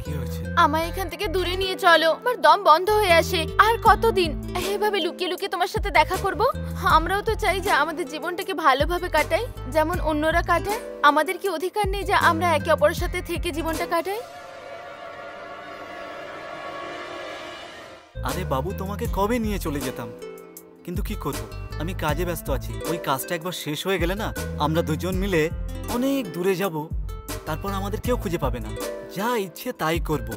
কি হয়েছে? আমায় এখান থেকে দূরে নিয়ে চলো, আমার দম বন্ধ হয়ে আসে। আর কতদিন এভাবে লুকিয়ে লুকিয়ে তোমার সাথে দেখা করব? আমরাও তো চাই যে আমাদের জীবনটাকে ভালোভাবে কাটাই, যেমন অন্যরা কাটায়। আমাদের কি অধিকার নেই যে আমরা একে অপরের সাথে থেকে জীবনটা কাটাই? আরে বাবু, তোমাকে কবে নিয়ে চলে যেতাম, কিন্তু কি করবো, আমি কাজে ব্যস্ত আছি। ওই কাজটা একবার শেষ হয়ে গেলে না, আমরা দুজন মিলে অনেক দূরে যাব, তারপর আমাদের কেউ খুঁজে পাবে না, যা ইচ্ছে তাই করব।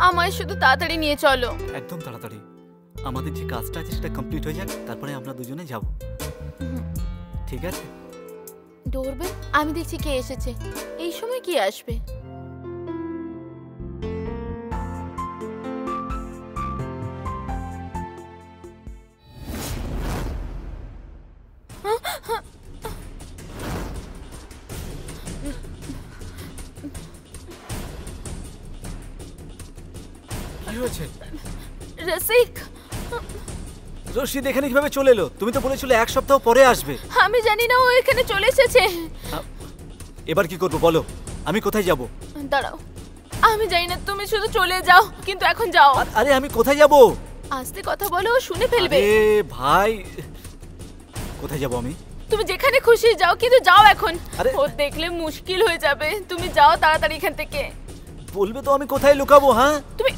আমায় শুধু তাড়াতাড়ি নিয়ে চলো। একদম তাড়াতাড়ি, আমাদের যে কাজটা আছে সেটা কমপ্লিট হয়ে যাক, তারপরে আমরা দুজনে যাব, ঠিক আছে? ডোরবেল, আমি দেখছি কে এসেছে। এই সময় কি আসবে? কি হয়েছে? রসিক, রশিদ এখানে কিভাবে চলে এলো? তুমি তো বলেছিলে এক সপ্তাহ পরে আসবে। আমি জানি না ও এখানে চলে এসেছে। এবার কি করবো বলো, আমি কোথায় যাব? দাঁড়াও, আমি জানি না, তুমি শুধু চলে যাও, কিন্তু এখন যাও। আরে আমি কোথায় যাব? আস্তে কথা বলো, ও শুনে ফেলবে। আরে ভাই, কোথায় যাব আমি? তুমি যেখানে খুশি যাও, কিন্তু যাও এখন। আরে ও দেখলে মুশকিল হয়ে যাবে। তুমি যাও তাড়াতাড়ি এখান থেকে। বলবে তো আমি কোথায় লুকাবো? হ্যাঁ, তুমি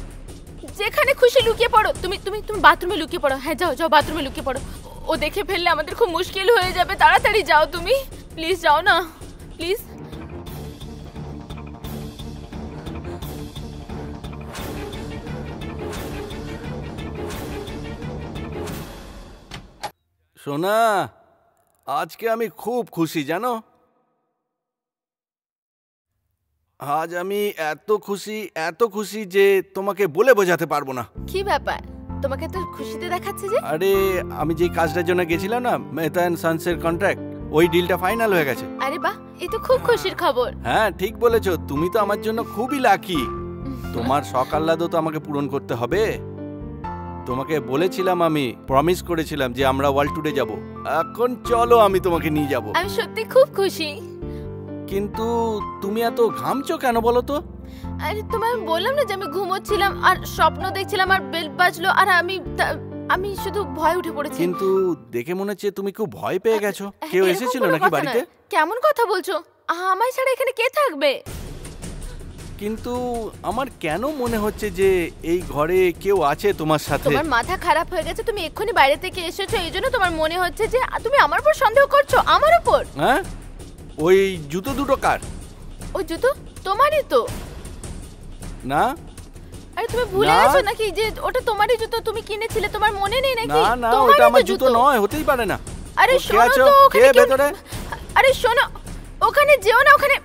যেখানে খুশি লুকিয়ে পড়ো। তুমি তুমি তুমি বাথরুমে লুকিয়ে পড়ো। হ্যাঁ, যাও যাও, বাথরুমে লুকিয়ে পড়ো। ও দেখে ফেললে আমাদের খুব মুশকিল হয়ে যাবে। তাড়াতাড়ি যাও তুমি, প্লিজ যাও না, প্লিজ। সোনা, আজকে আমি খুব খুশি জানো। আজ আমি এত খুশি যে তোমাকে বলে বোঝাতে পারবো না। কি ব্যাপার, তোমাকে তো খুশিতে দেখাচ্ছে যে? আরে আমি যে কাজটার জন্য গেছিলাম না, মেহতা এন্ড সন্সের কন্ট্রাক্ট, ওই ডিলটা ফাইনাল হয়ে গেছে। আরে বাহ, এই তো খুব খুশির খবর। হ্যাঁ ঠিক বলেছো, তুমি তো আমার জন্য খুবই লাকি। তোমার শখ আহ্লাদও তো আমাকে পূরণ করতে হবে। তোমাকে বলেছিলাম, আমি প্রমিস করেছিলাম যে আমরা ওয়ার্ল্ড ট্যুরে যাব। এখন চলো আমি তোমাকে নিয়ে যাব। আমি সত্যি খুব খুশি। কিন্তু তুমি এত ঘামছো কেন বলো তো? আরে তোমায় বললাম না যে আমি ঘুমোচ্ছিলাম আর স্বপ্ন দেখছিলাম আর বেল বাজলো আর আমি শুধু ভয় উঠে পড়েছি। কিন্তু দেখে মনে হচ্ছে তুমি খুব ভয় পেয়ে গেছো। কেউ এসেছিল নাকি বাড়িতে? কেমন কথা বলছো? আমায় ছাড়া এখানে কে থাকবে? কিন্তু আমার কেন মনে হচ্ছে যে এই ঘরে কেউ আছে তোমার সাথে। তোমার মাথা খারাপ হয়ে গেছে, তুমি এক্ষুনি বাইরে থেকে এসেছো, এইজন্য তোমার মনে হচ্ছে যে তুমি আমার উপর সন্দেহ করছো। আমার উপর? হ্যাঁ, ওই জুতো দুটো কার? ওই জুতো তোমারই তো। না। আরে তুমি ভুলে গেছো নাকি যে ওটা তোমারই জুতো? তুমি কিনেছিলে, তোমার মনে নেই নাকি? না না, ওটা আমার জুতো নয়, হতেই পারে না। আরে শোনো তো, কে ভেতরে? আরে শোনো, ওখানে যেও না, ওখানে